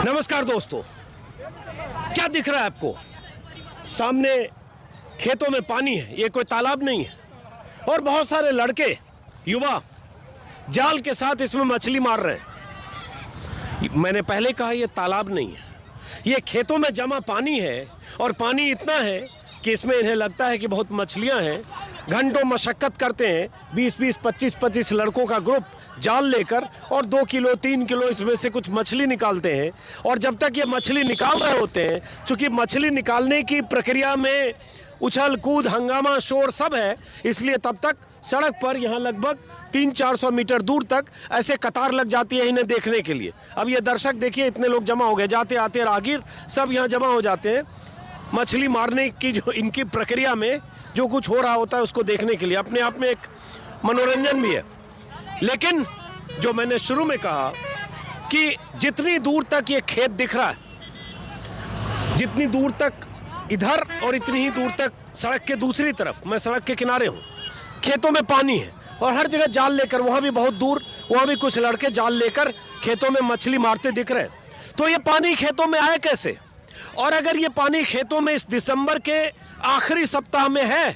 नमस्कार दोस्तों, क्या दिख रहा है आपको? सामने खेतों में पानी है, ये कोई तालाब नहीं है और बहुत सारे लड़के युवा जाल के साथ इसमें मछली मार रहे हैं। मैंने पहले कहा ये तालाब नहीं है, ये खेतों में जमा पानी है और पानी इतना है कि इसमें इन्हें लगता है कि बहुत मछलियां हैं। घंटों मशक्कत करते हैं, 20-20, 25-25 लड़कों का ग्रुप जाल लेकर और 2 किलो 3 किलो इसमें से कुछ मछली निकालते हैं। और जब तक ये मछली निकाल रहे होते हैं, चूँकि मछली निकालने की प्रक्रिया में उछल कूद हंगामा शोर सब है, इसलिए तब तक सड़क पर यहाँ लगभग 300-400 मीटर दूर तक ऐसे कतार लग जाती है इन्हें देखने के लिए। अब ये दर्शक देखिए, इतने लोग जमा हो गए, जाते आते राहगीर सब यहाँ जमा हो जाते हैं मछली मारने की जो इनकी प्रक्रिया में जो कुछ हो रहा होता है उसको देखने के लिए। अपने आप में एक मनोरंजन भी है। लेकिन जो मैंने शुरू में कहा कि जितनी दूर तक ये खेत दिख रहा है, जितनी दूर तक इधर और इतनी ही दूर तक सड़क के दूसरी तरफ, मैं सड़क के किनारे हूँ, खेतों में पानी है और हर जगह जाल लेकर, वहाँ भी बहुत दूर, वहाँ भी कुछ लड़के जाल लेकर खेतों में मछली मारते दिख रहे हैं। तो ये पानी खेतों में आया कैसे? और अगर ये पानी खेतों में इस दिसंबर के आखिरी सप्ताह में है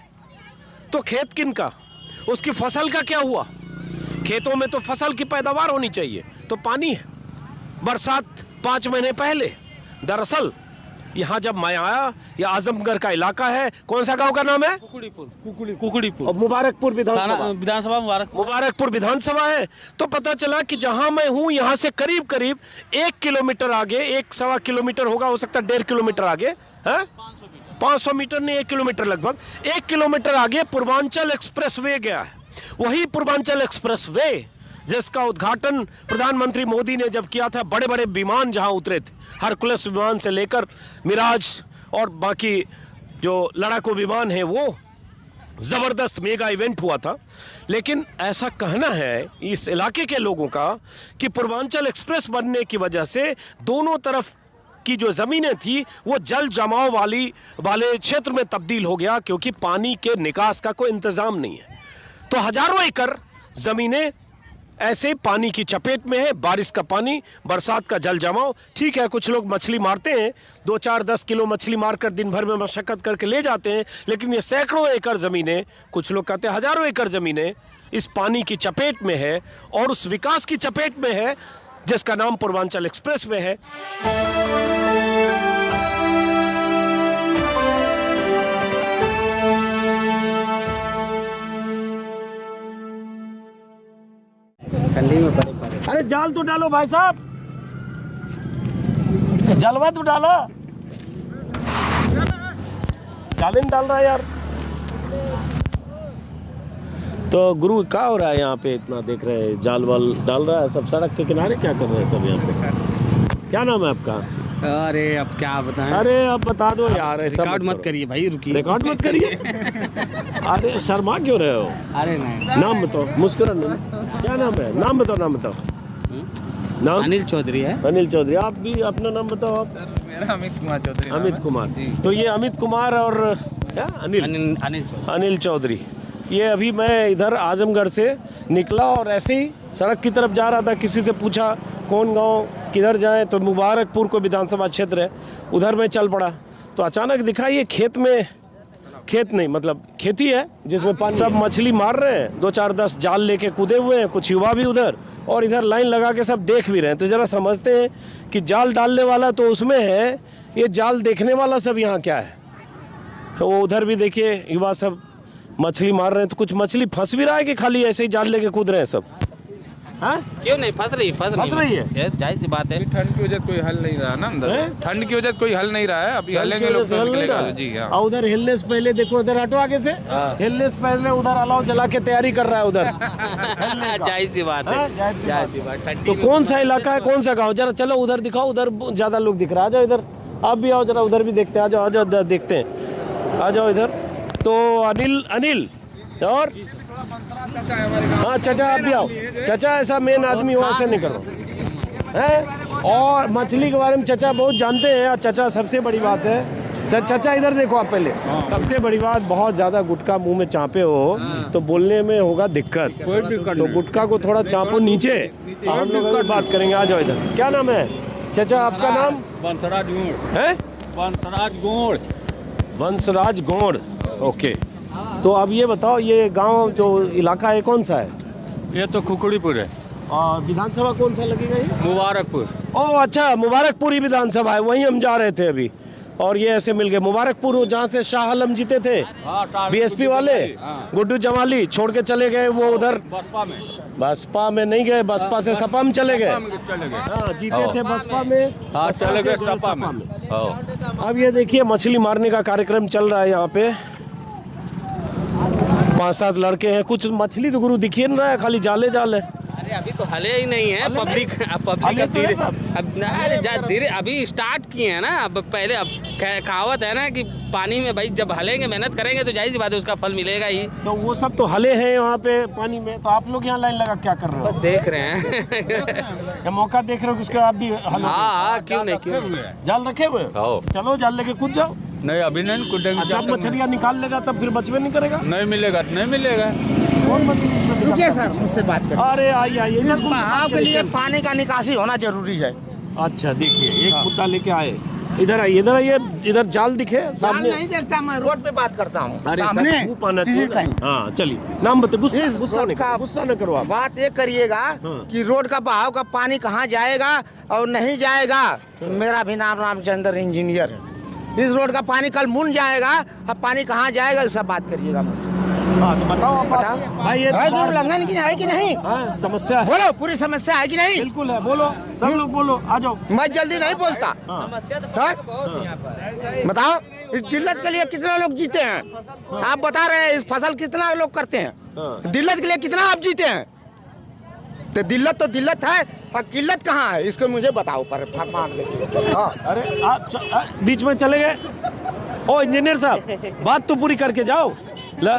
तो खेत किनका, उसकी फसल का क्या हुआ? खेतों में तो फसल की पैदावार होनी चाहिए, तो पानी है। बरसात 5 महीने पहले, दरअसल यहाँ जब मैं आया, यह आजमगढ़ का इलाका है। कौन सा गांव का नाम है? कुकड़ीपुर। और मुबारकपुर विधानसभा मुबारकपुर विधानसभा है। तो पता चला कि जहां मैं हूं यहाँ से करीब करीब 1 किलोमीटर आगे, 1-1.25 किलोमीटर होगा, हो सकता है 1.5 किलोमीटर आगे है, 500 मीटर नहीं 1 किलोमीटर, लगभग 1 किलोमीटर आगे पूर्वांचल एक्सप्रेस वे गया है। वही पूर्वांचल एक्सप्रेस वे जिसका उद्घाटन प्रधानमंत्री मोदी ने जब किया था, बड़े बड़े विमान जहां उतरे थे, हरकुलस विमान से लेकर मिराज और बाकी जो लड़ाकू विमान है, वो ज़बरदस्त मेगा इवेंट हुआ था। लेकिन ऐसा कहना है इस इलाके के लोगों का कि पूर्वांचल एक्सप्रेस बनने की वजह से दोनों तरफ की जो ज़मीनें थी वो जल जमाव वाले क्षेत्र में तब्दील हो गया, क्योंकि पानी के निकास का कोई इंतज़ाम नहीं है। तो हज़ारों एकड़ ज़मीनें ऐसे पानी की चपेट में है। बारिश का पानी, बरसात का जल जमाव, ठीक है, कुछ लोग मछली मारते हैं, 2-4-10 किलो मछली मारकर दिन भर में मशक्कत करके ले जाते हैं, लेकिन ये सैकड़ों एकड़ ज़मीनें, कुछ लोग कहते हैं हज़ारों एकड़ ज़मीनें इस पानी की चपेट में है और उस विकास की चपेट में है जिसका नाम पूर्वांचल एक्सप्रेस वे है। ठंडी में पड़े। अरे जाल तो डालो भाई साहब, जलवा तो डालो, जालिम डाल रहा है यार। तो गुरु क्या हो रहा है यहाँ पे? इतना देख रहे हैं जाल वाल डाल रहा है सब सड़क के किनारे, क्या कर रहे हैं सब यहाँ पे? क्या नाम है आपका? अरे अब क्या बताएं? अरे अब बता दो यार, रिकॉर्ड मत करिए भाई, रुकिए। रिकॉर्ड मत करिए। अरे शर्मा क्यों रहे हो? अरे नहीं, नाम बताओ, मुस्कुरान। क्या नाम है? नाम बताओ, नाम बताओ। नाम अनिल चौधरी है। अनिल चौधरी। आप भी अपना नाम बताओ। आप? सर मेरा अमित कुमार चौधरी। अमित कुमार। तो ये अमित कुमार और क्या? अनिल चौधरी। ये अभी मैं इधर आजमगढ़ से निकला और ऐसे ही सड़क की तरफ जा रहा था, किसी से पूछा कौन गांव किधर जाएं, तो मुबारकपुर को विधानसभा क्षेत्र है, उधर में चल पड़ा। तो अचानक दिखा ये खेत में, खेत नहीं मतलब खेती है जिसमें पानी, सब मछली मार रहे हैं, 2-4-10 जाल लेके कूदे हुए हैं, कुछ युवा भी उधर, और इधर लाइन लगा के सब देख भी रहे हैं। तो ज़रा समझते हैं कि जाल डालने वाला तो उसमें है, ये जाल देखने वाला सब यहाँ क्या है। तो वो उधर भी देखिए युवा सब मछली मार रहे हैं। तो कुछ मछली फंस भी रहा है कि खाली ऐसे ही जाल लेके कूद रहे हैं सब? हाँ, क्यों नहीं फंस रही है, जाहिर सी बात है। ठंड की वजह से कोई हल नहीं रहा ना अंदर, ठंड की वजह से कोई हल नहीं रहा है। अभी हलेंगे लोग तो निकलेगा जी। हाँ, उधर हिलने से पहले देखो, उधर हटो आगे से, हिलने से पहले उधर अलाव जला के तैयारी कर रहा है उधर। जाहिर सी बात है। तो कौन सा इलाका है, कौन सा गाँव? जरा चलो उधर दिखाओ, उधर ज्यादा लोग दिख रहा है। आ जाओ इधर, आप भी आओ जरा, उधर भी देखते हैं। आ जाओ देखते हैं, आ जाओ इधर। तो अनिल और हाँ चाचा, आप भी आओ। चाचा ऐसा मेन आदमी वहाँ से निकल रहा है और मछली के बारे में चाचा बहुत जानते हैं। चाचा सबसे बड़ी बात है सर, चाचा इधर देखो आप पहले, सबसे बड़ी बात, बहुत ज़्यादा गुटखा मुंह में चापे हो तो बोलने में होगा दिक्कत। तो गुटखा को थोड़ा चापो नीचे, हम लोग बात करेंगे। आ जाओ इधर। क्या नाम है? चाचा आपका नाम? वंशराज गोड़। है वंशराज गोड़। वंशराज गौड़। ओके, तो अब ये बताओ, ये गांव जो इलाका है कौन सा है? ये तो खुखड़ीपुर है। और विधानसभा कौन सा लगेगा ये? मुबारकपुर। ओह अच्छा, मुबारकपुरी विधानसभा है, वहीं हम जा रहे थे अभी। और ये ऐसे मिल गए मुबारकपुर, जहाँ से शाह आलम जीते थे, बीएसपी वाले गुड्डू जमाली छोड़ के चले गए वो उधर बसपा में नहीं गए, बसपा से सपा में चले गए। हाँ, जीते थे बसपा में, हाँ चले गए सपा में। अब ये देखिए मछली मारने का कार्यक्रम चल रहा है यहाँ पे। 5-7 लड़के हैं, कुछ मछली तो गुरु दिखिए ना है, खाली जाले जाल है। अरे अभी तो हले ही नहीं है, पब्लिक धीरे अब धीरे अभी स्टार्ट किए हैं ना। अब पहले अब कहावत है ना कि पानी में भाई जब हलेंगे, मेहनत करेंगे तो जाहिर सी बात है उसका फल मिलेगा ही। तो वो सब तो हले हैं वहाँ पे पानी में, तो आप लोग यहाँ लाइन लगा क्या कर रहे हो? बस देख रहे हैं। या मौका देख रहे हो उसके आप भी हलो? हाँ क्यों नहीं, क्यों जाल रखे हुए? चलो जाल लेके कूद जाओ। नहीं अभी नहीं कूदेंगे। सब मछलियाँ निकाल लेगा तब फिर बचवे नहीं करेगा। नहीं मिलेगा, नहीं मिलेगा। कौन मछली इसमें? रुकिए सर, मुझसे बात करें। अरे आइए, बहाव के लिए पानी का निकासी होना जरूरी है। अच्छा देखिए, एक मुद्दा लेके आए, इधर आइए, इधर आइए, इधर जाल दिखे सामने। नहीं देखता, मैं रोड पे बात करता हूँ। अरे सामने धूप आना किसी चाहिए। का हाँ चलिए, नाम बताइए। इस रोड का गुस्सा न करो आप। बात ये करिएगा कि रोड का बहाव का पानी कहाँ जाएगा और नहीं जाएगा। मेरा भी नाम रामचंद्र इंजीनियर है। इस रोड का पानी कल मुन जाएगा, अब पानी कहाँ जाएगा इस सब बात करिएगा मुझसे। हाँ तो बताओ आप। बताओ भाई ये उल्लंघन की है कि नहीं? हाँ, समस्या है। बोलो, पूरी समस्या है कि नहीं? बिल्कुल है, बोलो सब लोग बोलो, आ जाओ। मैं जल्दी नहीं बोलता। समस्या तो बहुत यहाँ पर। बताओ, इस दिल्लत के लिए कितना लोग जीते हैं? आप बता रहे हैं इस फसल कितना लोग करते हैं? दिल्लत के लिए कितना आप जीते हैं? तो दिल्लत तो दिल्लत है, और किल्लत कहाँ है इसको मुझे बताओ। पर अरे आप बीच में चले गए। ओ इंजीनियर साहब, बात तो पूरी करके जाओ। ला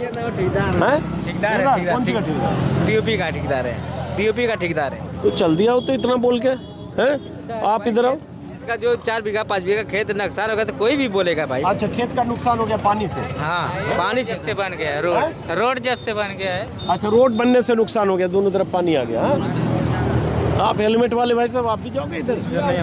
ठेकेदार है, कौन सी का ठेकेदार? पीओपी का ठेकेदार है, पीओपी का ठेकेदार है। तो चल दिया हो तो इतना बोल के हैं? आप इधर आओ। इसका जो 4 बीघा 5 बीघा खेत नुकसान होगा तो कोई भी बोलेगा भाई। अच्छा, खेत का नुकसान हो गया पानी से? हाँ, पानी जब से बन गया है रोड जब से बन गया है। अच्छा, रोड बनने से नुकसान हो गया, दोनों तरफ पानी आ गया। आप हेलमेट वाले भाई साहब, आप भी जाओगे इधर? नहीं,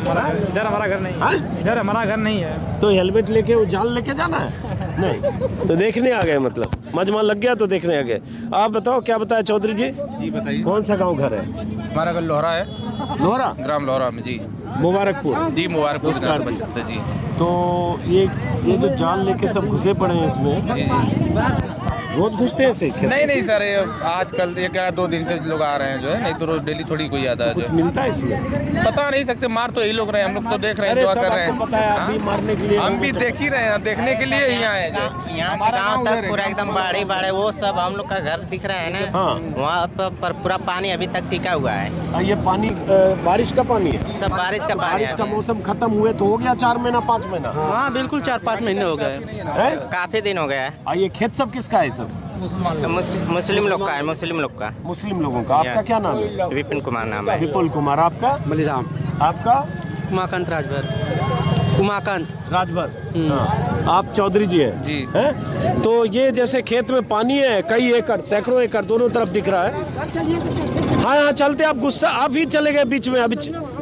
इधर हमारा घर नहीं है। इधर हमारा घर नहीं है। तो हेलमेट लेके वो जाल लेके जाना है? नहीं, तो देखने आ गए, मतलब मजमा लग गया तो देखने आ गए। आप बताओ क्या बताया चौधरी जी? जी बताइए। कौन सा गांव घर है? हमारा घर लोहरा है, लोहरा, ग्राम लोहरा में। जी मुबारकपुर। जी मुबारकपुर से। जी तो ये जो जाल लेके सब घुसे पड़े हैं इसमें, जी जी। रोज घुसते हैं ऐसे खेत? नहीं सर, ये आजकल ये क्या 2 दिन से लोग आ रहे हैं जो है, नहीं तो रोज डेली थोड़ी कोई आता है जो कुछ मिलता है इसमें? बता नहीं सकते, मार तो यही लोग रहे हैं, हम लोग तो देख रहे हैं, अरे दुआ सब कर रहे आपको हैं। बताया, आप भी मारने के लिए हम भी देख ही रहे हैं, देखने के लिए ही आए हैं। यहाँ से गांव तक पूरा एकदम बाढ़ी बाढ़े, वो सब हम लोग का घर दिख रहा है ना। हाँ। वहाँ पर पूरा पानी अभी तक टिका हुआ है। ये पानी बारिश का पानी है? सब बारिश का पानी बारिश है का अभी। मौसम खत्म हुए तो हो गया 4 महीना 5 महीना? हाँ बिल्कुल, 4-5 महीने हो गए। है? काफी दिन हो गया है। ये खेत सब किसका है? सब मुस्लिम लोग का है, मुस्लिम लोग का। मुस्लिम लोगों का। आपका क्या नाम है? विपिन कुमार नाम है। विपुल कुमार। आपका? बलिराम। आपका? उमाकांत राजभर। उमाकांत राजभर। हाँ। आप चौधरी जी हैं? जी। हैं? तो ये जैसे खेत में पानी है, कई एकड़, सैकड़ों एकड़ दोनों तरफ दिख रहा है। हाँ चलते, आप गुस्सा, आप ही चले गए बीच में। अभी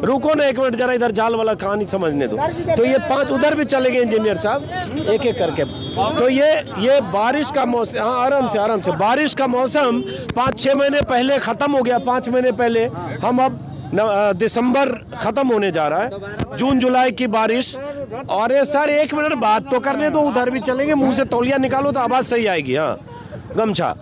रुको ना 1 मिनट, जरा इधर जाल वाला कहानी समझने दो। तो ये 5 उधर भी चले गए इंजीनियर साहब, एक एक करके। तो ये बारिश का मौसम, हाँ आराम से बारिश का मौसम 5-6 महीने पहले खत्म हो गया। 5 महीने पहले हम अब दिसंबर खत्म होने जा रहा है, जून जुलाई की बारिश। और ये सर 1 मिनट बात तो करने दो, उधर भी चलेंगे। मुंह से तौलिया निकालो तो आवाज़ सही आएगी। हाँ, गमछा।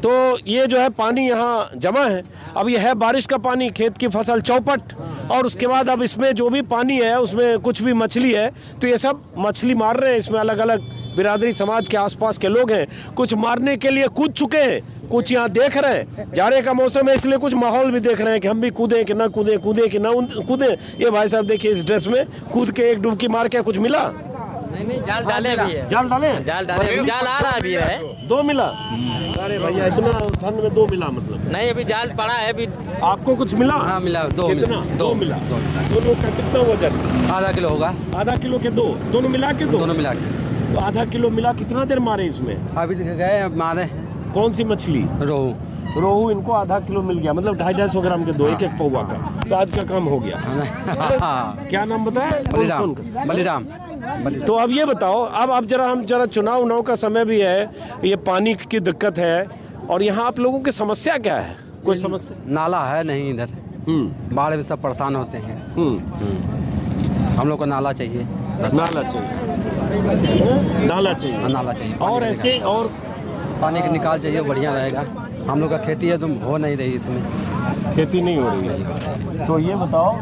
तो ये जो है पानी यहाँ जमा है। अब ये है बारिश का पानी, खेत की फसल चौपट। और उसके बाद अब इसमें जो भी पानी है उसमें कुछ भी मछली है, तो ये सब मछली मार रहे हैं। इसमें अलग अलग बिरादरी समाज के आसपास के लोग हैं, कुछ मारने के लिए कूद चुके हैं, कुछ यहाँ देख रहे हैं। जाड़े का मौसम है इसलिए कुछ माहौल भी देख रहे हैं कि हम भी कूदें कि ना कूदें, कूदें कि ना कूदें। ये भाई साहब देखिए, इस ड्रेस में कूद के एक डुबकी मार के कुछ मिला? नहीं, जाल डाले भी है। जाल डाले? जाल आ रहा भी है। 2 मिला? अरे भैया, इतना ठंड में 2 मिला मतलब? नहीं, अभी जाल पड़ा है अभी। आपको कुछ मिला? हाँ मिला, 2 कितना? 2 मिला। दोनों का कितना वजन? आधा किलो होगा। आधा किलो के 2, दोनों मिला के 2? दोनों मिला के तो आधा किलो मिला। कितना देर मारे इसमें? अभी गए मारे। कौन सी मछली? रोहू। रोहू इनको आधा किलो मिल गया, मतलब 250 ग्राम के दो, एक एक पौवा का। तो आज का काम हो गया। क्या नाम बताया? बलिराम। तो अब ये बताओ, अब आप हम जरा चुनाव का समय भी है, ये पानी की दिक्कत है, और यहाँ आप लोगों की समस्या क्या है? कोई समस्या? नाला है नहीं इधर, बाढ़ में सब परेशान होते हैं। हम लोग को नाला चाहिए, नाला चाहिए, नाला चाहिए, नाला चाहिए। और ऐसे और पानी का निकाल चाहिए, बढ़िया रहेगा। हम लोग का खेती है तो हो नहीं रही, इसमें खेती नहीं हो रही है। तो ये बताओ,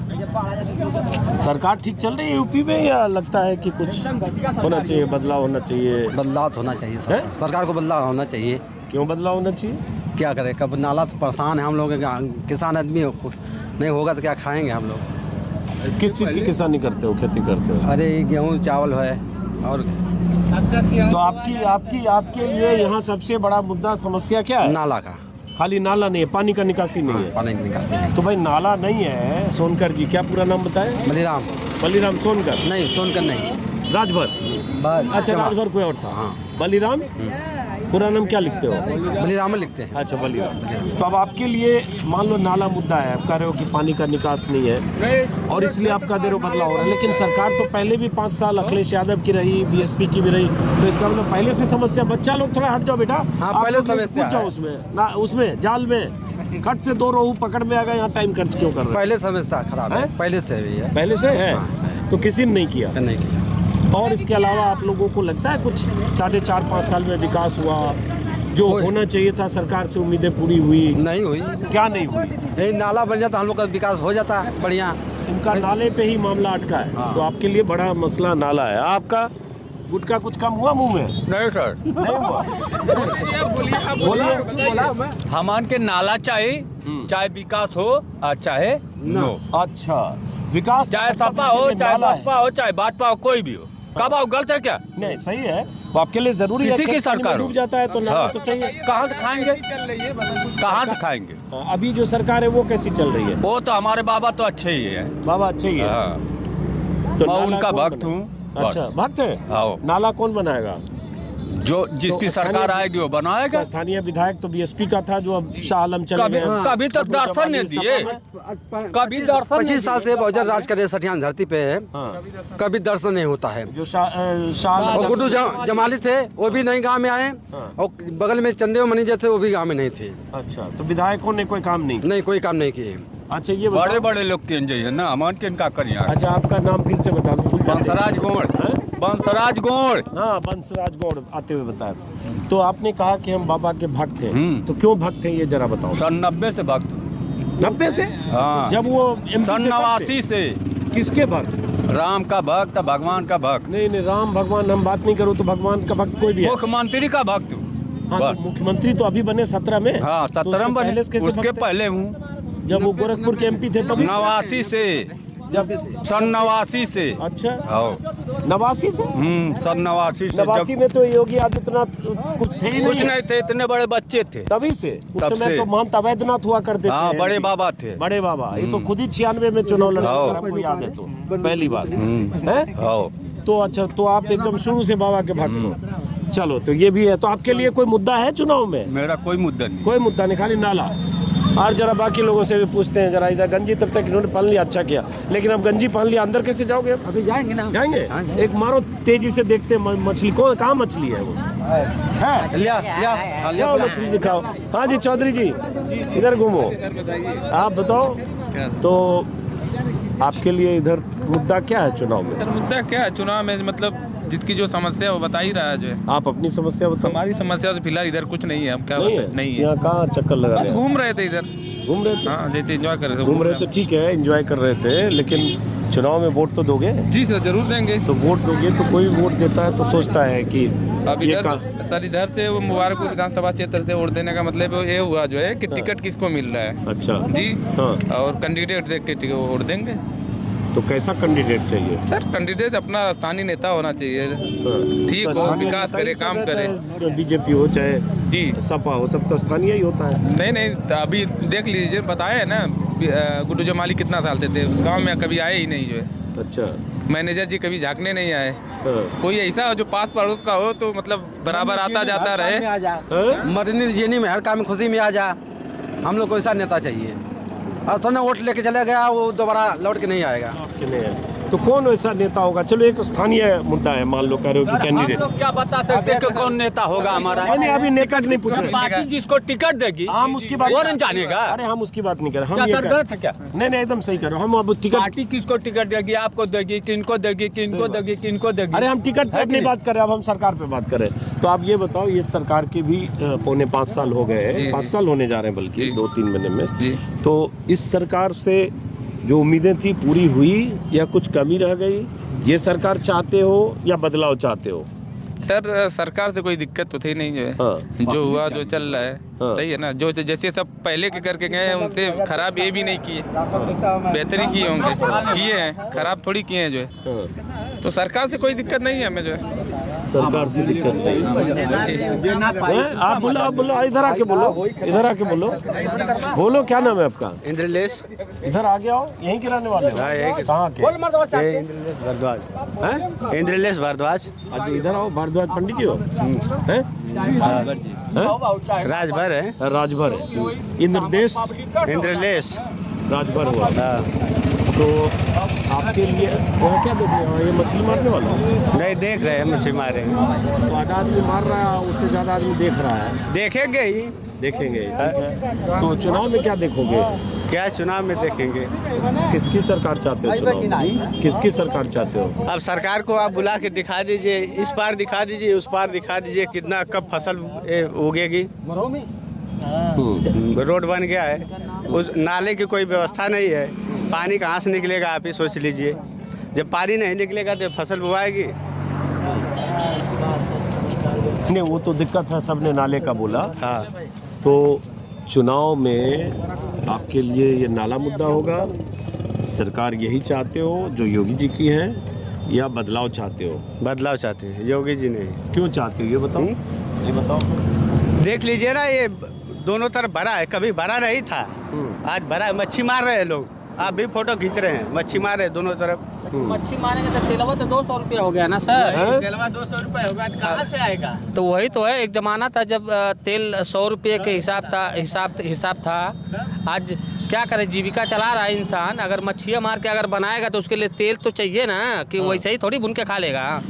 सरकार ठीक चल रही है यूपी में, या लगता है कि कुछ होना चाहिए, बदलाव होना चाहिए? बदलाव होना चाहिए, सरकार को बदलाव होना चाहिए। क्यों बदलाव होना चाहिए? क्या करें, कब नाला से परेशान है हम लोग, किसान आदमी नहीं होगा तो क्या खाएंगे हम लोग। किस चीज़ की किसानी करते हो, खेती करते हो? अरे गेहूँ चावल है। और तो आपके लिए यहाँ सबसे बड़ा मुद्दा समस्या क्या है? नाला का। खाली नाला नहीं है, पानी का निकासी नहीं है। पानी की निकासी नहीं। तो भाई नाला नहीं है। सोनकर जी, क्या पूरा नाम बताएं? बलिराम सोनकर। नहीं, सोनकर नहीं, राजभर। अच्छा, राजभर कोई और था। हाँ। बलिराम पूरा नाम क्या लिखते हो? बलिराम लिखते हैं। अच्छा, बलिराम। तो अब आपके लिए मान लो नाला मुद्दा है, आप कह रहे हो कि पानी का निकास नहीं है, और इसलिए आप कह दे रहे हो बदलाव हो रहा है, लेकिन सरकार तो पहले भी 5 साल अखिलेश यादव की रही, बीएसपी की भी रही, तो इसका मतलब पहले से समस्या। बच्चा लोग थोड़ा हट जाओ बेटा। हाँ, पहले समस्या जाओ उसमें जाल में कट से 2 रोहू पकड़ में आ गए, यहाँ टाइम खर्च क्यों कर रहे हैं? पहले समस्या खराब है, पहले से भी है। पहले से है, तो किसी ने नहीं किया। और इसके अलावा आप लोगों को लगता है कुछ 4.5-5 साल में विकास हुआ जो होना चाहिए था? सरकार से उम्मीदें पूरी हुई? नहीं हुई। क्या नहीं हुई? यही नाला बन जाता, हम लोग का विकास हो जाता बढ़िया। इनका नाले पे ही मामला अटका है। हाँ। तो आपके लिए बड़ा मसला नाला है। आपका गुटखा कुछ कम हुआ मुंह में? नहीं सर, नहीं हुआ। बोलिए। हमान के नाला चाहिए, चाहे विकास हो और चाहे नो। अच्छा, विकास चाहे सपा हो, चाहे बसपा हो, चाहे भाजपा हो, कोई भी हो। कब आओ, गलत है क्या? नहीं, सही है। तो आपके लिए जरूरी है, किसी की सरकार डूब जाता है तो नाला तो चाहिए। कहाँ से खाएंगे, कहाँ से खाएंगे? अभी जो सरकार है वो कैसी चल रही है? वो तो हमारे बाबा तो अच्छे ही है। बाबा अच्छे ही है। तो मैं उनका भक्त हूँ। अच्छा, भक्त है। आओ, नाला कौन बनाएगा? जो जिसकी सरकार आएगी वो बनाएगा। स्थानीय विधायक तो बीएसपी का था, जो अब शाह आलम चले गए। कभी तो दर्शन नहीं दिए, कभी दर्शन 25 साल से बहुजन राज करे सठियान धरती पे है। कभी दर्शन नहीं होता है। जो शाह गुड्डू जमाली थे, वो भी नहीं गांव में आए, और बगल में चंदेव मनी थे, वो भी गांव में नहीं थे। अच्छा, तो विधायकों ने कोई काम नहीं कोई काम नहीं किए। अच्छा, ये बड़े बड़े लोग के है ना, अमान के इनका करिए। अच्छा, आपका नाम फिर से बता दो। बंसराज गौड़। बंसराज गौड़। हाँ, बंसराज गौड़ आते हुए बताया। तो आपने कहा कि हम बाबा के भक्त हैं, तो क्यों भक्त हैं ये जरा बताओ। 90 से भक्त। 90 से? हाँ। जब वो 89 से। किसके भक्त? राम का भक्त, भगवान का भक्त। नहीं, राम भगवान हम बात नहीं करो, तो भगवान का भक्त कोई भी है। मुख्यमंत्री का भक्त हूँ। हाँ, तो मुख्यमंत्री तो अभी बने 17 में। हाँ, 17 में बने, उसके पहले हूँ। जब वो गोरखपुर के एमपी थे तब? 89 से। जब 89 से। अच्छा, 89 से। 89 से। 89 में तो योगी आदित्यनाथ कुछ थे ही कुछ नहीं थे, इतने बड़े बच्चे थे तभी से। उस समय तो महंत अवैधनाथ हुआ करते थे। हाँ, बड़े बाबा थे। बड़े बाबा, ये तो खुद ही 96 में चुनाव लड़ा, आपको याद है तो पहली बार है। तो अच्छा, तो आप एकदम शुरू से बाबा के भक्त हो। चलो, तो ये भी है। तो आपके लिए कोई मुद्दा है चुनाव में? मेरा कोई मुद्दा नहीं। कोई मुद्दा नहीं, खाली नाला। और जरा बाकी लोगों से भी पूछते हैं। जरा इधर गंजी तब तक इन्होंने पहन लिया, अच्छा किया, लेकिन अब गंजी पहन लिया, अंदर कैसे जाओगे? अभी जाएंगे ना। जाएंगे? एक मारो तेजी से, देखते मछली कौन, कहाँ मछली है वो? है लिया मछली दिखाओ। हाँ जी, चौधरी जी इधर घूमो, आप बताओ। तो आपके लिए इधर मुद्दा क्या है चुनाव में? मुद्दा क्या है चुनाव में, मतलब जिसकी जो समस्या है वो बता ही रहा है। जो है आप अपनी समस्या बताओ। हमारी समस्या तो फिलहाल इधर कुछ नहीं है। हम क्या बताएं? नहीं है। यहाँ कहाँ चक्कर लगा रहे? घूम रहे थे इधर, घूम रहे थे। हाँ, जैसे एंजॉय कर रहे थे। घूम रहे थे, ठीक है, एंजॉय कर रहे थे, लेकिन चुनाव में वोट तो दोगे? जी सर, जरूर देंगे। तो वोट दोगे तो कोई वोट देता है तो सोचता है कि अब इधर से वो मुबारकपुर विधानसभा क्षेत्र से वोट देने का मतलब ये हुआ जो है कि टिकट किसको मिल रहा है। अच्छा जी, हाँ। और कैंडिडेट देख के वोट देंगे। तो कैसा कैंडिडेट चाहिए सर? कैंडिडेट अपना स्थानीय नेता होना चाहिए, ठीक हो, विकास करे, काम करे। बीजेपी हो चाहे जी सपा हो, सब तो स्थानीय ही होता है। नहीं, तो अभी देख लीजिए, बताए है ना गुड्डू जमाली कितना साल से थे गांव में, कभी आए ही नहीं जो है। अच्छा, मैनेजर जी कभी झांकने नहीं आए। हाँ। कोई ऐसा जो पास पड़ोस का हो तो मतलब बराबर आता जाता रहे। मरनी जीनी में हर काम में खुशी में आ जा। हम लोग को ऐसा नेता चाहिए। और तो ना वोट लेके चले गया वो दोबारा लौट के नहीं आएगा। तो कौन वैसा नेता होगा? चलो एक स्थानीय मुद्दा है, मान लो कह रहे हो कि कैंडिडेट, लोग क्या बता सकते हैं कि कौन नेता होगा हमारा? नहीं अभी नेता की नहीं पूछ रहे, पार्टी जिसको टिकट देगी हम उसकी बात वो नहीं जानेगा। अरे हम उसकी बात नहीं कर रहे, हम क्या ये सर कह- गलत है क्या? नहीं एकदम सही कर रहे हो। हम अब टिकट, पार्टी किसको टिकट देगी? आपको देगी, किनको देगी, किनको देगी, किनको देगी? अरे हम टिकट पे अपनी बात कर रहे हैं, अब हम सरकार पे बात कर रहे हैं। तो आप ये बताओ, ये सरकार के भी पौने 5 साल हो गए हैं, 5 साल होने जा रहे हैं बल्कि 2-3 महीने में। तो इस सरकार से जो उम्मीदें थी पूरी हुई या कुछ कमी रह गई? ये सरकार चाहते हो या बदलाव चाहते हो? सर सरकार से कोई दिक्कत तो थी नहीं, जो है हाँ। जो हुआ जो चल रहा है हाँ। सही है ना। जो जैसे सब पहले के करके गए हैं उनसे खराब ये भी नहीं किए, बेहतरी किए होंगे, किए हैं, खराब थोड़ी किए हैं जो है। हाँ। तो सरकार से कोई दिक्कत नहीं है हमें जो है। सरकार से दिक्कत नहीं है। आप बोलो, इधर आके बोलो, इधर आके बोलो, बोलो क्या नाम है आपका? इंद्रलेश इधर आ गया हो, यहीं के रहने वाले हो? कहाँ के? इंद्रलेश भारद्वाज। हैं? इंद्रलेश भारद्वाज। अच्छा इधर आओ, भारद्वाज पंडित जी हो? हैं? हैं? राजभर है। राजभर है, इंद्रदेश इंद्रलेश राजभर हुआ। तो आपके लिए वहाँ क्या देख रहे हो? ये मछली मारने वाला नहीं देख रहे हैं, मछली मारेंगे। तो आधा आदमी मार रहा है, उससे ज़्यादा आदमी देख रहा है। देखेंगे ही, देखेंगे ठीक है। तो चुनाव में क्या देखोगे? क्या चुनाव में देखेंगे? किसकी सरकार चाहते हो चुनाव में? किसकी सरकार चाहते हो? अब सरकार को आप बुला के दिखा दीजिए, इस पार दिखा दीजिए, उस पार दिखा दीजिए, कितना कब फसल उगेगी। रोड बन गया है, उस नाले की कोई व्यवस्था नहीं है, पानी कहाँ से निकलेगा आप ही सोच लीजिए। जब पानी नहीं निकलेगा तो फसल बुआएगी। नहीं वो तो दिक्कत है, सबने नाले का बोला। हाँ, तो चुनाव में आपके लिए ये नाला मुद्दा होगा। सरकार यही चाहते हो जो योगी जी की है या बदलाव चाहते हो? बदलाव चाहते हैं, योगी जी नहीं। क्यों चाहते हो ये बताओ, ये बताओ। देख लीजिए ना, ये दोनों तरफ भरा है, कभी भरा नहीं था, आज भरा है। मच्छी मार रहे हैं लोग, आप भी फोटो खींच रहे हैं, मच्छी मार रहे हैं दोनों तरफ। मच्छी मारेंगे तो तेलवा तो 200 रुपया हो गया ना सर। तेलवा 200 रुपये होगा, कहाँ से आएगा? तो वही तो है, एक जमाना था जब तेल 100 रुपये के हिसाब था। आज क्या करे, जीविका चला रहा है इंसान। अगर मच्छियाँ मार के अगर बनाएगा तो उसके लिए तेल तो चाहिए ना, कि वैसे ही थोड़ी भुन के खा लेगा।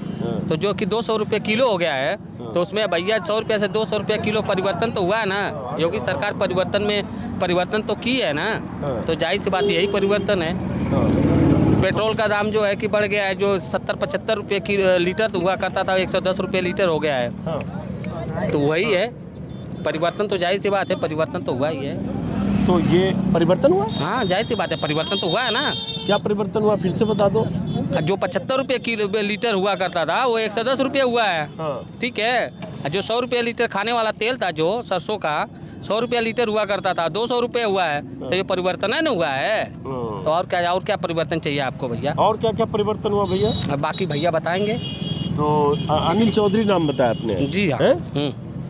तो जो कि 200 रुपये किलो हो गया है, तो उसमें भैया 100 रुपये से 200 रुपये किलो परिवर्तन तो हुआ है ना। योगी सरकार परिवर्तन तो की है ना, तो जाहिर सी बात यही परिवर्तन है। पेट्रोल का दाम जो है कि बढ़ गया है, जो 70-75 रुपये की लीटर हुआ करता था, 110 रुपये लीटर हो गया है। तो वही है परिवर्तन, तो जाहिर सी बात है परिवर्तन तो हुआ ही है। तो ये परिवर्तन हुआ? हाँ जाहिर सी बात है परिवर्तन तो हुआ है ना। क्या परिवर्तन हुआ फिर से बता दो। जो 75 रुपये किलो लीटर हुआ करता था वो 110 रुपये हुआ है। ठीक है, जो 100 रुपये लीटर खाने वाला तेल था, जो सरसों का 100 रुपये लीटर हुआ करता था, 200 रुपये हुआ है। तो ये परिवर्तन है ना हुआ है। तो और क्या परिवर्तन चाहिए आपको भैया? और क्या क्या परिवर्तन हुआ भैया? बाकी भैया बताएंगे। तो अनिल चौधरी नाम बताया आपने? जी हाँ।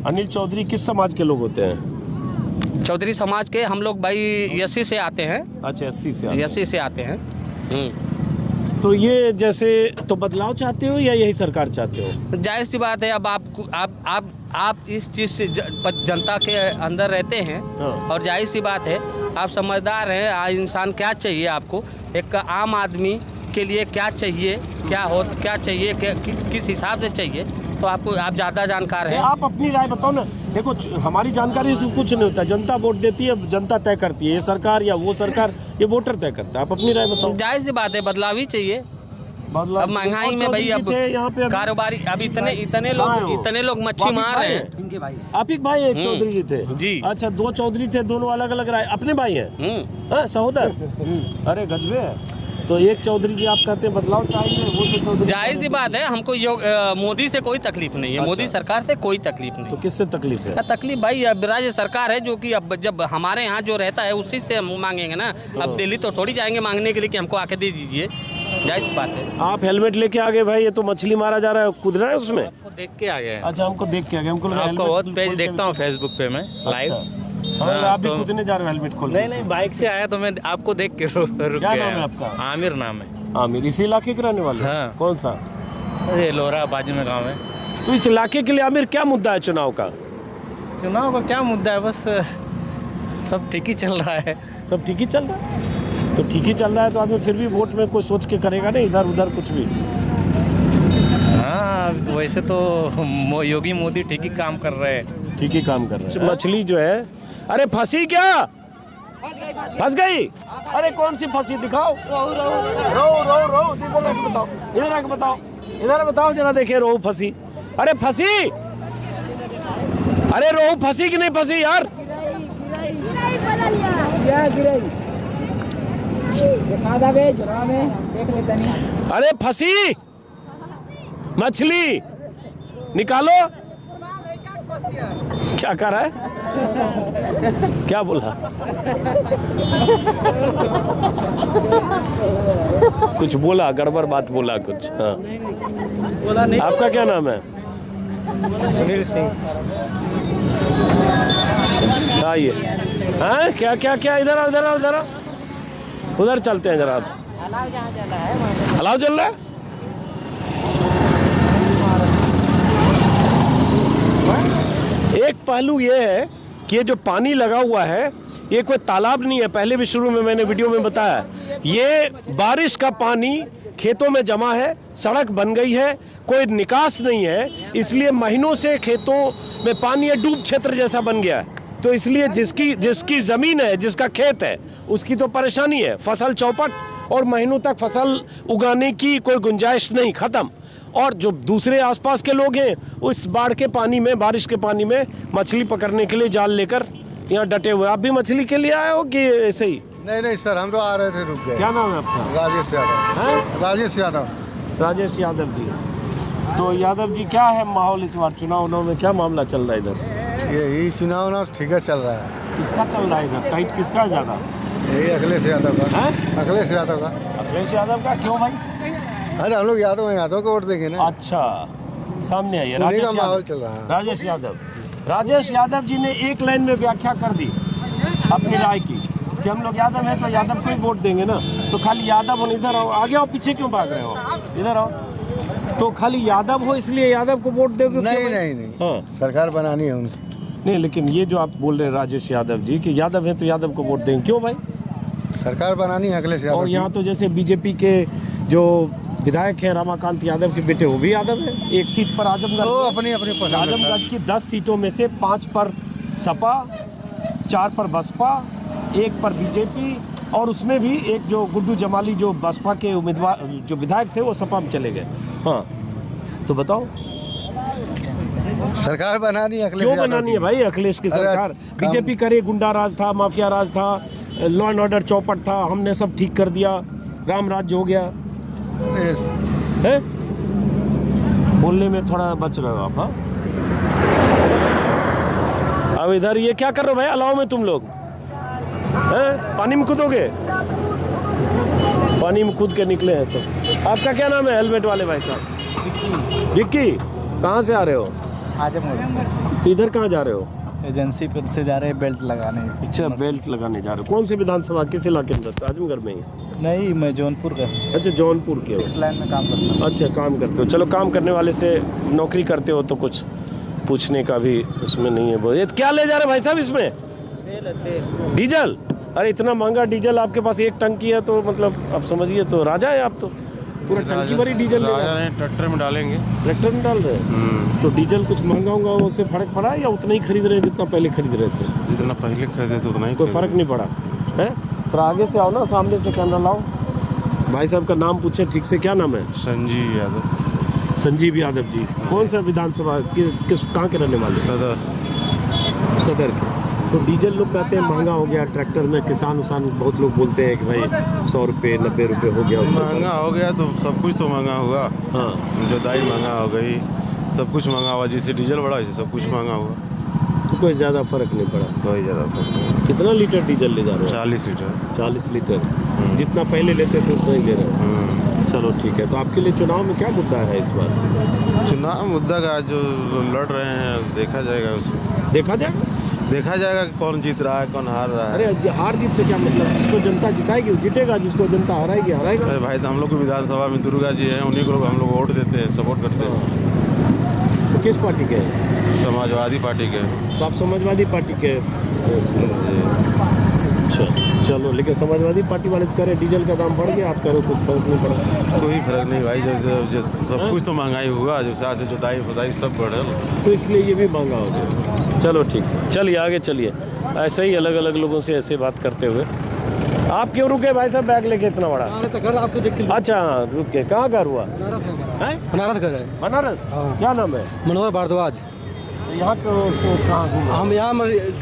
अनिल चौधरी किस समाज के लोग होते हैं? चौधरी समाज के हम लोग भाई एससी से आते हैं। अच्छा एससी से आते हैं। तो ये जैसे तो बदलाव चाहते हो या यही सरकार चाहते हो? जाहिर सी बात है, अब आप इस चीज़ से जनता के अंदर रहते हैं। और जाहिर सी बात है आप समझदार हैं। इंसान क्या चाहिए आपको, एक आम आदमी के लिए क्या चाहिए, क्या चाहिए, किस हिसाब से चाहिए, तो आप ज़्यादा जानकार हैं। आप अपनी राय बताओ ना। देखो हमारी जानकारी से कुछ नहीं होता, जनता वोट देती है, जनता तय करती है, ये सरकार या वो सरकार, ये वोटर तय करता है। आप अपनी राय बताओ। जाहिर सी बात है बदलाव ही चाहिए। अब महंगाई में भाई, अब कारोबारी, अब इतने लोग मच्छी मार रहे हैं। आप एक भाई एक चौधरी जी थे जी। अच्छा 2 चौधरी थे, दोनों अलग अलग राय, अपने भाई हैं सहोदर? अरे गजबे है। तो एक चौधरी जी आप कहते हैं बदलाव चाहिए, वो तो चौधरी। जाहिर सी बात है हमको मोदी से कोई तकलीफ नहीं है। अच्छा। मोदी सरकार से कोई तकलीफ नहीं। तो किससे तकलीफ है? तकलीफ भाई अब राज्य सरकार है, जो कि अब जब हमारे यहाँ जो रहता है उसी से हम मांगेंगे ना। अब दिल्ली तो थोड़ी जाएंगे मांगने के लिए कि हमको आके दे दीजिए। जाहिर सी बात है। आप हेलमेट लेके आ गए भाई, ये तो मछली मारा जा रहा है, कूदना है उसमें? देख के आ गया। अच्छा हमको देख के आ गए। हमको आपको बहुत पेज देखता हूँ फेसबुक पे मैं लाइव। आप भी कूदने जा रहे हो हेलमेट खोल? नहीं बाइक से आया तो मैं आपको देख के रुक गया। क्या नाम है आपका? आमिर नाम है। आमिर इसी इलाके के रहने वाले? हाँ। कौन सा? ये लोहरा बाजू में गाँव है। तो इस इलाके के लिए आमिर क्या मुद्दा है चुनाव का? चुनाव का क्या मुद्दा है, बस सब ठीक ही चल रहा है। सब ठीक ही चल रहा है। तो ठीक ही चल रहा है तो आदमी फिर भी वोट में कोई सोच के करेगा ना, इधर उधर कुछ भी। हाँ वैसे तो योगी मोदी ठीक ही काम कर रहे हैं। ठीक ही काम कर रहे हैं। मछली जो है, अरे फंसी क्या? फंस गई? अरे कौन सी फंसी दिखाओ। रोहू इधर आके बताओ, इधर आके बताओ, इधर बताओ जरा, देखे रोहू फंसी। अरे फंसी, अरे रोहू फंसी कि नहीं फंसी यार? अरे फंसी मछली निकालो। क्या कर रहा है? क्या बोला? कुछ बोला, गड़बड़ बात बोला कुछ। हाँ बोला नहीं। आपका क्या नाम है? सुनील सिंह। आइए। हाँ क्या क्या क्या, इधर आओ, इधर आओ, इधर आओ, उधर चलते हैं जरा। आप अलाव चल रहा है? एक पहलू ये है कि ये जो पानी लगा हुआ है ये कोई तालाब नहीं है। पहले भी शुरू में मैंने वीडियो में बताया, ये बारिश का पानी खेतों में जमा है, सड़क बन गई है, कोई निकास नहीं है, इसलिए महीनों से खेतों में पानी है, डूब क्षेत्र जैसा बन गया है। तो इसलिए जिसकी ज़मीन है, जिसका खेत है, उसकी तो परेशानी है, फसल चौपट और महीनों तक फसल उगाने की कोई गुंजाइश नहीं, ख़त्म। और जो दूसरे आसपास के लोग हैं उस बाढ़ के पानी में, बारिश के पानी में मछली पकड़ने के लिए जाल लेकर यहाँ डटे हुए। आप भी मछली के लिए आए हो कि ऐसे ही? नहीं सर, हम तो आ रहे थे, रुक गए। क्या नाम है आपका? राजेश यादव। हैं? राजेश यादव। राजेश यादव जी। तो यादव जी, क्या है माहौल इस बार चुनाव में, क्या मामला चल रहा है इधर? यही चुनाव ना ठीक है चल रहा है। किसका चल रहा है इधर? टाइट किसका ज़्यादा? यही अखिलेश यादव का। हैं? अखिलेश यादव का। अखिलेश यादव का क्यों भाई? अरे हम लोग यादव को वोट देंगे ना। अच्छा, सामने आइए। राजेश का माहौल चल रहा है। राजेश यादव जी ने एक लाइन में व्याख्या कर दी अपनी राय की कि हम लोग यादव हैं तो यादव को ही वोट देंगे ना। तो खाली यादव हो, इधर आओ, आगे आओ, पीछे क्यों भाग रहे हो? इधर आओ। तो खाली यादव हो इसलिए यादव को वोट दोगे? नहीं। हाँ, सरकार बनानी है उनकी। नहीं, लेकिन ये जो आप बोल रहे हैं राजेश यादव जी कि यादव है तो यादव को वोट देंगे, क्यों भाई? सरकार बनानी है अखिलेश यादव। और यहाँ तो जैसे बीजेपी के जो विधायक है रमाकांत यादव के बेटे, वो भी यादव है। एक सीट पर आजमगढ़ की 10 सीटों में से 5 पर सपा, 4 पर बसपा, 1 पर बीजेपी, और उसमें भी एक जो गुड्डू जमाली जो बसपा के उम्मीदवार जो विधायक थे वो सपा में चले गए। हाँ, तो बताओ सरकार बनानी है अखिलेश। क्यों बनानी है भाई अखिलेश की सरकार? बीजेपी करे, गुंडा राज था, माफिया राज था, लॉ एंड ऑर्डर चौपट था, हमने सब ठीक कर दिया, राम राज्य हो गया है। बोलने में थोड़ा बच रहे हो आप। हाँ, अब इधर ये क्या कर रहे हो भाई? अलाव में तुम लोग हैं? पानी में कूदोगे? पानी में कूद के निकले हैं सब। आपका क्या नाम है हेलमेट वाले भाई साहब? विक्की। कहाँ से आ रहे हो? आजमगढ़ से। तो इधर कहाँ जा रहे हो? एजेंसी पर से जा रहे हैं बेल्ट लगाने। अच्छा, बेल्ट लगाने जा रहे हो। कौन से विधानसभा, किस इलाके में? आजमगढ़ में ही? नहीं, मैं जौनपुर का। अच्छा, जौनपुर के। 6 लाइन में काम करता हूँ। अच्छा, काम करते हो। चलो, काम करने वाले से नौकरी करते हो तो कुछ पूछने का भी उसमें नहीं है। ये क्या ले जा रहे भाई साहब इसमें? डीजल। अरे इतना महंगा डीजल आपके पास, एक टंकी है तो मतलब आप समझिए तो राजा है आप तो। पूरा टंकी भरी डीजल ट्रैक्टर में डालेंगे। ट्रैक्टर में डाल रहे हैं तो डीजल कुछ महंगा होगा, उससे फर्क पड़ा या उतना ही खरीद रहे हैं जितना पहले खरीद रहे थे? जितना पहले खरीदे थे उतना ही। कोई फर्क नहीं पड़ा है? थोड़ा आगे से आओ ना, सामने से कैमरा लाओ। भाई साहब का नाम पूछे ठीक से, क्या नाम है? संजीव यादव। संजीव यादव जी। कौन सा विधानसभा किस कहाँ के रहने वाले? सदर के। तो डीजल लोग कहते हैं महंगा हो गया, ट्रैक्टर में किसान बहुत लोग बोलते हैं कि भाई 100 रुपये 90 रुपये हो गया। महंगा हो गया तो सब कुछ तो महंगा होगा। हाँ, जुताई महंगा हो गई, सब कुछ महंगा हुआ। जैसे डीजल बढ़ा वैसे सब कुछ महंगा हुआ। तो कोई ज़्यादा फर्क नहीं पड़ा? कोई ज़्यादा फर्क नहीं। कितना लीटर डीजल ले जा रहे हो? 40 लीटर। 40 लीटर। जितना पहले लेते थे उतना ही ले रहे हो। चलो ठीक है। तो आपके लिए चुनाव में क्या मुद्दा है इस बार? चुनाव मुद्दा का जो लड़ रहे हैं देखा जाएगा, उसमें देखा जाएगा कि कौन जीत रहा है, कौन हार रहा है। अरे हार जीत से क्या मतलब? जिसको जनता जिताएगी वो जीतेगा, जिसको जनता हराएगी हराएगा। अरे भाई, तो हम लोग को विधानसभा में दुर्गा जी हैं, उन्हीं को हम लोग वोट देते हैं, सपोर्ट करते हैं। तो किस पार्टी के? समाजवादी पार्टी के। तो आप समाजवादी पार्टी के अच्छा, चलो, लेकिन समाजवादी पार्टी वाले कह रहे डीजल का दाम बढ़ गया, आप कह रहे हो कुछ फर्क नहीं पड़ा। कोई फर्क नहीं भाई, जो सब कुछ तो महंगाई हुआ, जो साथ जुताई फुदाई सब बढ़ल, तो इसलिए ये भी महंगा हो गया। चलो ठीक है, चलिए आगे चलिए। ऐसे ही अलग अलग लोगों से ऐसे बात करते हुए। आप क्यों रुके भाई साहब, बैग लेके इतना बड़ा? घर आपको देख के। अच्छा, रुक के। कहाँ घर हुआ? बनारस घर है। बनारस? क्या नाम है? मनोहर भारद्वाज। यहाँ कहाँ घूमे? हम यहाँ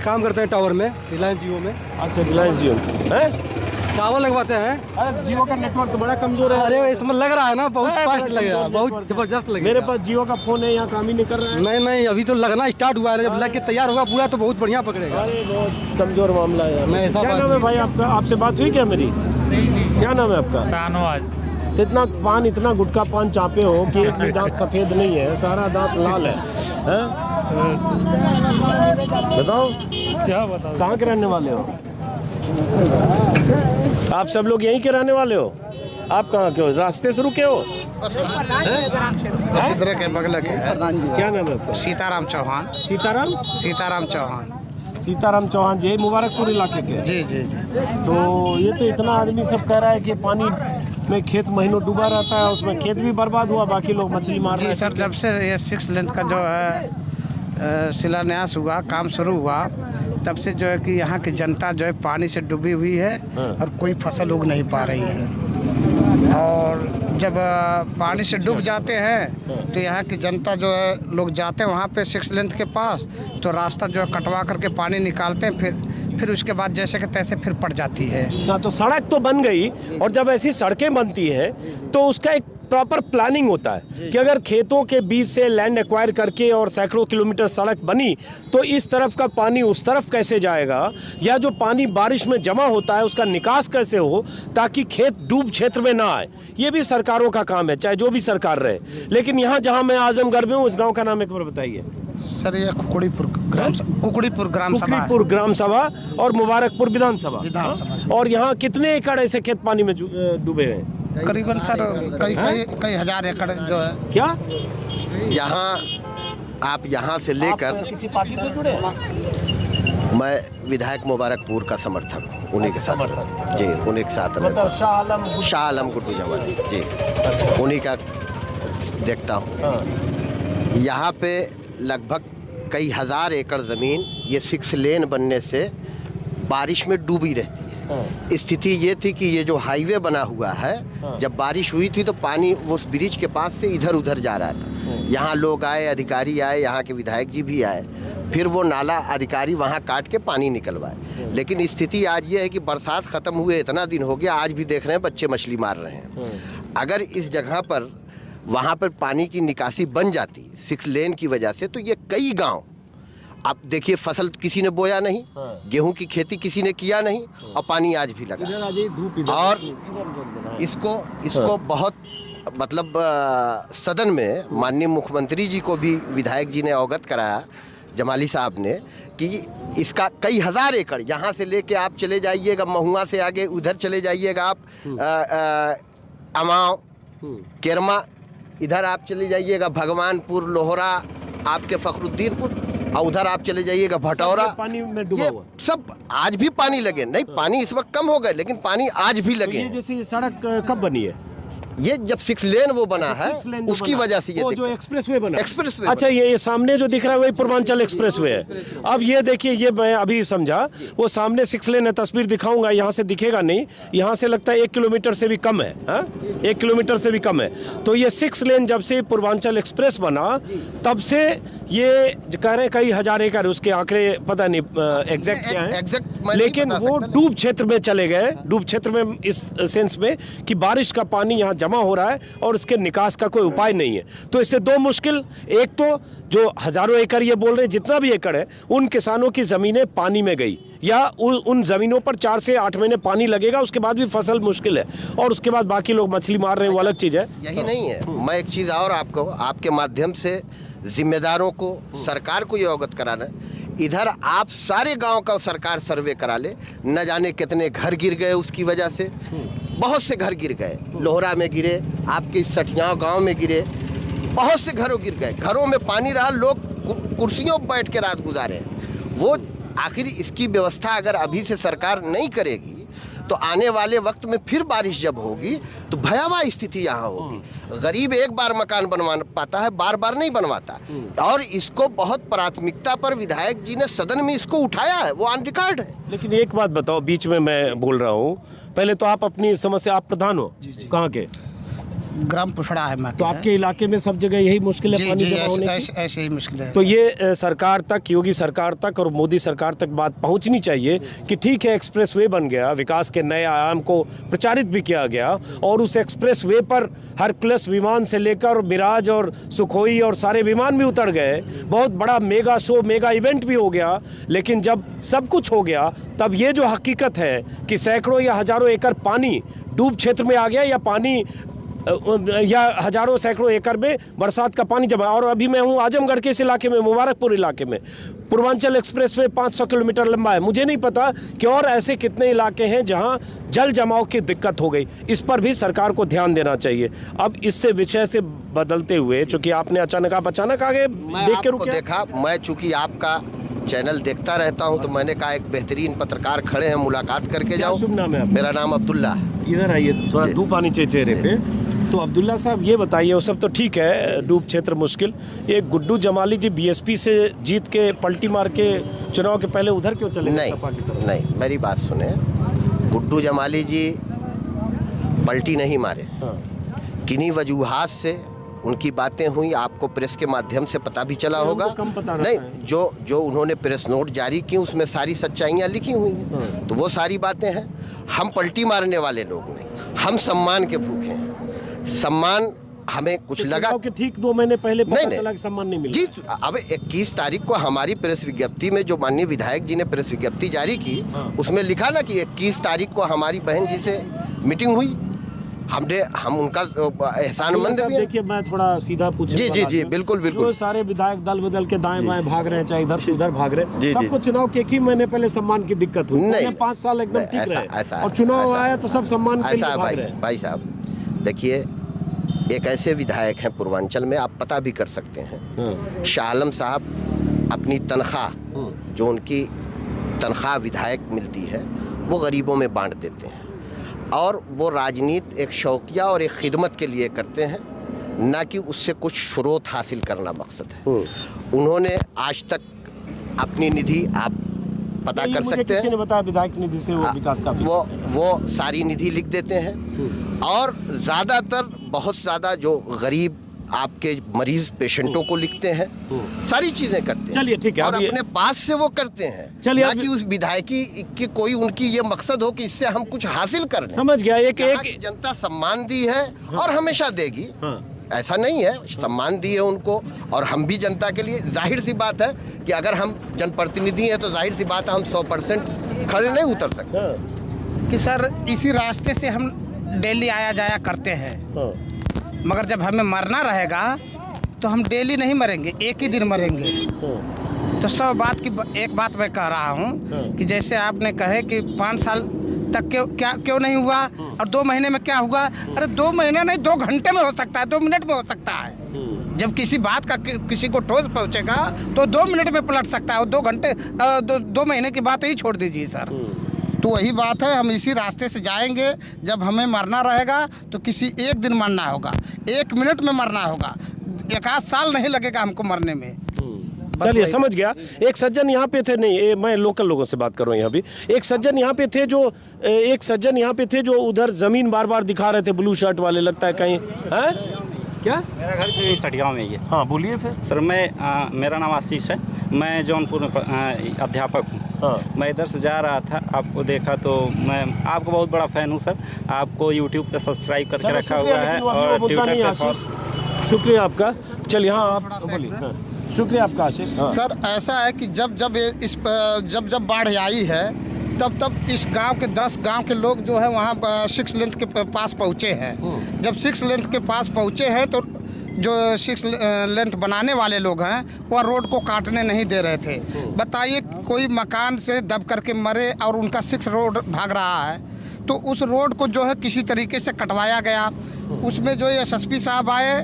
काम करते हैं टावर में, रिलायंस जियो में। अच्छा, रिलायंस जियो है, टावर लगवाते हैं। अरे जियो का नेटवर्क तो बड़ा कमजोर है। अरे इसमें लग रहा है ना, बहुत फास्ट लगेगा, बहुत जबरदस्त लगेगा। मेरे पास जियो का फोन है, यहाँ काम ही नहीं कर रहा है। नहीं, अभी तो लगना स्टार्ट हुआ है, जब लग के तैयार होगा पूरा तो बहुत बढ़िया पकड़ेगा। अरे बहुत कमजोर मामला है। क्या नाम है भाई आपका? आपसे बात हुई क्या मेरी? क्या नाम है आपका? शाहनवाज। तो इतना गुटखा पान चापे हो कि एक भी दांत सफेद नहीं है, सारा दांत लाल है, हैं? बताओ क्या बताओ, कहाँ के रहने वाले हो आप? सब लोग यहीं के रहने वाले हो? आप कहाँ के हो? रास्ते से रुके हो? इधर के बगल के। क्या नाम है आपका? सीताराम चौहान। सीताराम चौहान जी, मुबारकपुर इलाके के। जी। तो ये तो इतना आदमी सब कह रहा है कि पानी में खेत महीनों डूबा रहता है, उसमें खेत भी बर्बाद हुआ, बाकी लोग मछली मार रहे हैं। जी सर, जब से ये 6 लेन का जो है शिलान्यास हुआ, काम शुरू हुआ, तब से जो है कि यहाँ की जनता जो है पानी से डूबी हुई है और कोई फसल उग नहीं पा रही है। और जब पानी से डूब जाते हैं तो यहाँ की जनता जो है, लोग जाते हैं वहाँ पे 6 लेन के पास, तो रास्ता जो है कटवा करके पानी निकालते हैं, फिर उसके बाद जैसे कि तैसे फिर पड़ जाती है। हाँ, तो सड़क तो बन गई, और जब ऐसी सड़कें बनती है तो उसका एक प्रॉपर प्लानिंग होता है कि अगर खेतों के बीच से लैंड एक्वायर करके और सैकड़ों किलोमीटर सड़क बनी तो इस तरफ का पानी उस तरफ कैसे जाएगा, या जो पानी बारिश में जमा होता है उसका निकास कैसे हो ताकि खेत डूब क्षेत्र में ना आए। ये भी सरकारों का काम है, चाहे जो भी सरकार रहे। लेकिन यहाँ जहाँ मैं आजमगढ़ में हूँ, उस गाँव का नाम एक बार बताइए। सर ये कुकड़ीपुर ग्राम सभा और मुबारकपुर विधानसभा। और यहाँ कितने एकड़ ऐसे खेत पानी में डूबे हैं? करीबन सर कई हजार एकड़ जो है। क्या यहाँ आप यहाँ से लेकर, किसी पार्टी से जुड़े हैं? मैं विधायक मुबारकपुर का समर्थक हूँ, उन्हीं के साथ जी, उन्हीं के साथ मतलब शाह आलम गुड्डू जमानी जी, उन्हीं का देखता हूँ। यहाँ पे लगभग कई हजार एकड़ ज़मीन ये 6 लेन बनने से बारिश में डूबी रहती है। स्थिति ये थी कि ये जो हाईवे बना हुआ है, जब बारिश हुई थी तो पानी उस ब्रिज के पास से इधर उधर जा रहा था। यहाँ लोग आए, अधिकारी आए, यहाँ के विधायक जी भी आए, फिर वो नाला अधिकारी वहाँ काट के पानी निकलवाए। लेकिन स्थिति आज ये है कि बरसात ख़त्म हुए इतना दिन हो गया, आज भी देख रहे हैं बच्चे मछली मार रहे हैं। अगर इस जगह पर वहाँ पर पानी की निकासी बन जाती 6 लेन की वजह से, तो ये कई गांव, आप देखिए, फसल किसी ने बोया नहीं, गेहूं की खेती किसी ने किया नहीं, और पानी आज भी लगा। और इसको बहुत मतलब सदन में माननीय मुख्यमंत्री जी को भी विधायक जी ने अवगत कराया, जमाली साहब ने, कि इसका कई हजार एकड़, यहाँ से लेके आप चले जाइएगा महुआ से आगे, उधर चले जाइएगा आप अमाव, केरमा, इधर आप चले जाइएगा भगवानपुर, लोहरा, आपके फखरुद्दीनपुर, और उधर आप चले जाइएगा भटौरा, पानी में डूबा हुआ। सब आज भी पानी लगे। नहीं, पानी इस वक्त कम हो गए, लेकिन पानी आज भी लगे। तो ये जैसे सड़क कब बनी है? ये जब 6 लेन वो बना है, उसकी वजह से ये जो एक्सप्रेसवे बना। एक्सप्रेसवे। अच्छा, ये सामने जो दिख रहा है वही पूर्वांचल एक्सप्रेसवे है। अब ये देखिए, ये मैं अभी समझा, वो सामने 6 लेन है, तस्वीर दिखाऊंगा, यहाँ से दिखेगा नहीं, यहाँ से लगता है 1 किलोमीटर से भी कम है। 1 किलोमीटर से भी कम है। तो ये 6 लेन जब से पूर्वांचल एक्सप्रेस बना, तब से ये कह रहे हैं कई हजार एकड़, उसके आंकड़े पता नहीं एग्जैक्ट क्या है, लेकिन वो डूब क्षेत्र में चले गए। डूब क्षेत्र में इस सेंस में कि बारिश का पानी यहाँ जमा हो रहा है और उसके निकास का कोई उपाय नहीं है। तो इससे 2 मुश्किल, एक तो जो हजारों एकड़ ये बोल रहे हैं, जितना भी एकड़ है, उन किसानों की ज़मीनें पानी में गई, या उन ज़मीनों पर 4 से 8 महीने पानी लगेगा, उसके बाद भी फसल मुश्किल है, और उसके बाद बाकी लोग मछली मार रहे हैं, वो अलग चीज़ है। यही नहीं है, मैं एक चीज़ और आपको, आपके माध्यम से जिम्मेदारों को, सरकार को ये अवगत कराना, इधर आप सारे गांव का सरकार सर्वे करा ले, न जाने कितने घर गिर गए उसकी वजह से, बहुत से घर गिर गए, लोहरा में गिरे, आपके सठियाँ गांव में गिरे, बहुत से घरों गिर गए, घरों में पानी रहा, लोग कुर्सियों पर बैठ के रात गुजारे। वो आखिर इसकी व्यवस्था अगर अभी से सरकार नहीं करेगी तो आने वाले वक्त में फिर बारिश जब होगी तो भयावह स्थिति यहाँ होगी। गरीब एक बार मकान बनवा पाता है, बार बार नहीं बनवाता। और इसको बहुत प्राथमिकता पर विधायक जी ने सदन में इसको उठाया है, वो ऑन रिकॉर्ड है। लेकिन एक बात बताओ, बीच में मैं बोल रहा हूँ, पहले तो आप अपनी समस्या, आप प्रधान हो कहाँ के? ग्राम पुछड़ा है मैं। तो आपके इलाके में सब जगह यही मुश्किल है पानी जमा होने की? ऐसे ही मुश्किल है। तो ये सरकार तक, योगी सरकार तक और मोदी सरकार तक बात पहुंचनी चाहिए कि ठीक है, एक्सप्रेसवे बन गया, विकास के नए आयाम को प्रचारित भी किया गया और उस एक्सप्रेसवे पर हरकुलस विमान से लेकर मिराज और सुखोई और सारे विमान भी उतर गए, बहुत बड़ा मेगा शो, मेगा इवेंट भी हो गया। लेकिन जब सब कुछ हो गया तब ये जो हकीकत है कि सैकड़ों या हजारों एकड़ पानी डूब क्षेत्र में आ गया, या पानी या हजारों सैकड़ों एकड़ में बरसात का पानी जमा। और अभी मैं हूँ आजमगढ़ के इस इलाके में, मुबारकपुर इलाके में। पूर्वांचल एक्सप्रेसवे 500 किलोमीटर लंबा है। मुझे नहीं पता कि और ऐसे कितने इलाके हैं जहां जल जमाव की दिक्कत हो गई। इस पर भी सरकार को ध्यान देना चाहिए। अब इससे विषय से बदलते हुए, चूंकि आपने अचानक आगे देख के रुके, देखा, मैं चूंकि आपका चैनल देखता रहता हूं तो मैंने कहा एक बेहतरीन पत्रकार खड़े हैं, मुलाकात करके जाऊं। शुभ नाम है आपका? मेरा नाम अब्दुल्ला। इधर आइए, थोड़ा धूप आनी चाहिए चेहरे पे। तो अब्दुल्ला साहब ये बताइए, वो सब तो ठीक है, डूब क्षेत्र मुश्किल, ये गुड्डू जमाली जी बीएसपी से जीत के पलटी मार के चुनाव के पहले उधर क्यों चले? नहीं, मेरी बात सुने, गुड्डू जमाली जी पलटी नहीं मारे। किन्हीं वजूहात से उनकी बातें हुई, आपको प्रेस के माध्यम से पता भी चला होगा। कम पता नहीं, जो उन्होंने प्रेस नोट जारी की उसमें सारी सच्चाइयाँ लिखी हुई हैं, तो वो सारी बातें हैं। हम पलटी मारने वाले लोग नहीं, हम सम्मान के भूखे हैं। सम्मान हमें कुछ लगा कि ठीक 2 महीने पहले पता नहीं, चला कि सम्मान नहीं मिला जी। अब 21 तारीख को हमारी प्रेस विज्ञप्ति में, जो माननीय विधायक जी ने प्रेस विज्ञप्ति जारी की, उसमें लिखा ना कि 21 तारीख को हमारी बहन जी से मीटिंग हुई। हम उनका एहसानमंद भी हैं। देखिए, मैं थोड़ा सीधा पूछूं। जी, बिल्कुल। जो सारे विधायक दल बदल के दाएं बाएं भाग रहे हैं, चाहे इधर से उधर भाग रहे हैं, सबको चुनाव के एक ही महीने पहले सम्मान की दिक्कत हुई। नहीं, 5 साल एकदम ठीक रहे और चुनाव आया तो सब सम्मान के लिए भाग रहे हैं। भाई साहब देखिए, एक ऐसे विधायक हैं पूर्वांचल में, आप पता भी कर सकते हैं, शाह आलम साहब अपनी तनख्वाह, जो उनकी तनख्वाह विधायक मिलती है, वो गरीबों में बांट देते हैं। और वो राजनीति एक शौकिया और एक खिदमत के लिए करते हैं, ना कि उससे कुछ स्रोत हासिल करना मकसद है। उन्होंने आज तक अपनी निधि, आप पता कर सकते हैं, किसी ने बताया विधायक निधि से वो विकास का वो सारी निधि लिख देते हैं। और ज़्यादातर, बहुत ज़्यादा जो गरीब आपके मरीज पेशेंटों को लिखते हैं, सारी चीजें करते हैं। चलिए ठीक है, और अपने पास से वो करते हैं, चलिए, ना कि उस विधायकी की कोई उनकी ये मकसद हो कि इससे हम कुछ हासिल कर लें। समझ गया। एक जनता सम्मान दी है और हमेशा देगी, ऐसा नहीं है, सम्मान दिए उनको। और हम भी जनता के लिए, जाहिर सी बात है कि अगर हम जनप्रतिनिधि हैं तो जाहिर सी बात है हम 100% खड़े नहीं उतर सकते। कि सर इसी रास्ते से हम डेली आया जाया करते हैं, मगर जब हमें मरना रहेगा तो हम डेली नहीं मरेंगे, एक ही दिन मरेंगे। तो सब बात की एक बात मैं कह रहा हूँ कि जैसे आपने कहे कि 5 साल तक क्यों नहीं हुआ और 2 महीने में क्या हुआ? अरे 2 महीने नहीं, 2 घंटे में हो सकता है, 2 मिनट में हो सकता है। जब किसी बात का किसी को ठोस पहुँचेगा तो 2 मिनट में पलट सकता है, और 2 घंटे 2 महीने की बात ही छोड़ दीजिए सर। तो वही बात है, हम इसी रास्ते से जाएंगे। जब हमें मरना रहेगा तो किसी एक दिन मरना होगा, 1 मिनट में मरना होगा, 1 साल नहीं लगेगा हमको मरने में। चलिए, समझ गया। एक सज्जन यहाँ पे थे, नहीं मैं लोकल लोगों से बात कर रहा हूँ। यहाँ भी एक सज्जन यहाँ पे थे जो उधर जमीन बार बार दिखा रहे थे, ब्लू शर्ट वाले, लगता है कहीं है क्या? मेरा घर जो सटियाव में ही है। हाँ बोलिए फिर। सर मेरा नाम आशीष है, मैं जौनपुर में अध्यापक हूँ। मैं इधर से जा रहा था, आपको देखा तो मैं आपको बहुत बड़ा फ़ैन हूँ सर। आपको यूट्यूब पे सब्सक्राइब करके रखा हुआ है और ट्विटर पे। शुक्रिया आपका। चलिए, हाँ आप बोलिए। शुक्रिया आपका आशीष। सर ऐसा है कि जब बाढ़ आई है तब इस गांव के 10 गांव के लोग जो है वहाँ 6 लेंथ के पास पहुँचे हैं। जब 6 लेंथ के पास पहुँचे हैं तो जो 6 लेंथ बनाने वाले लोग हैं वह रोड को काटने नहीं दे रहे थे। बताइए, कोई मकान से दब करके मरे और उनका 6 रोड भाग रहा है, तो उस रोड को जो है किसी तरीके से कटवाया गया। उसमें जो एसएसपी साहब आए,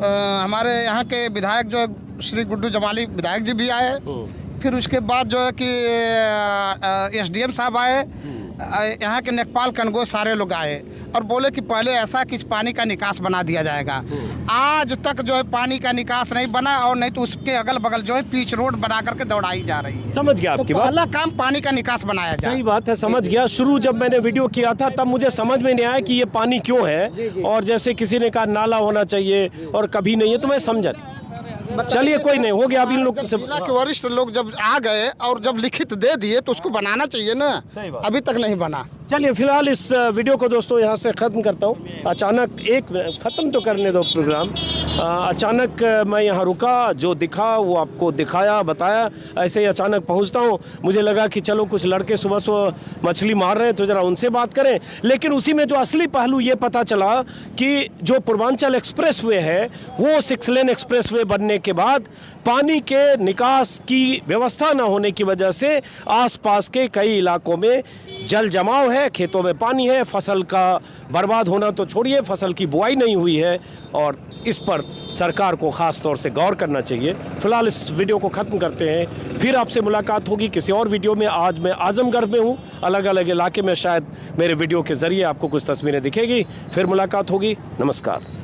हमारे यहाँ के विधायक जो श्री गुड्डू जमाली विधायक जी भी आए, फिर उसके बाद जो है कि SDM साहब आए, यहाँ के नेकपाल कनगो सारे लोग आए और बोले कि पहले ऐसा कि इस पानी का निकास बना दिया जाएगा। आज तक जो है पानी का निकास नहीं बना, और नहीं तो उसके अगल बगल जो है पिच रोड बना करके दौड़ाई जा रही है। समझ गया आपकी बात। पहला काम पानी का निकास बनाया जाए। सही बात है, समझ गया। शुरू जब मैंने वीडियो किया था तब मुझे समझ में नहीं आया कि ये पानी क्यों है, और जैसे किसी ने कहा नाला होना चाहिए और कभी नहीं है, तो मैं समझा। चलिए कोई नहीं, हो गया। अब इन लोग से जिला के वरिष्ठ लोग जब आ गए और जब लिखित दे दिए तो उसको बनाना चाहिए ना, अभी तक नहीं बना। चलिए फिलहाल इस वीडियो को दोस्तों यहाँ से ख़त्म करता हूँ। अचानक ख़त्म तो करने दो प्रोग्राम। अचानक मैं यहाँ रुका, जो दिखा वो आपको दिखाया, बताया। ऐसे ही अचानक पहुँचता हूँ, मुझे लगा कि चलो कुछ लड़के सुबह सुबह मछली मार रहे हैं तो ज़रा उनसे बात करें। लेकिन उसी में जो असली पहलू ये पता चला कि जो पूर्वांचल एक्सप्रेसवे है वो 6 लेन एक्सप्रेसवे बनने के बाद पानी के निकास की व्यवस्था न होने की वजह से आसपास के कई इलाकों में जल जमाव है, खेतों में पानी है, फसल का बर्बाद होना तो छोड़िए, फसल की बुआई नहीं हुई है, और इस पर सरकार को ख़ास तौर से गौर करना चाहिए। फिलहाल इस वीडियो को ख़त्म करते हैं, फिर आपसे मुलाकात होगी किसी और वीडियो में। आज मैं आजमगढ़ में हूँ, अलग अलग इलाके में शायद मेरे वीडियो के ज़रिए आपको कुछ तस्वीरें दिखेगी। फिर मुलाकात होगी। नमस्कार।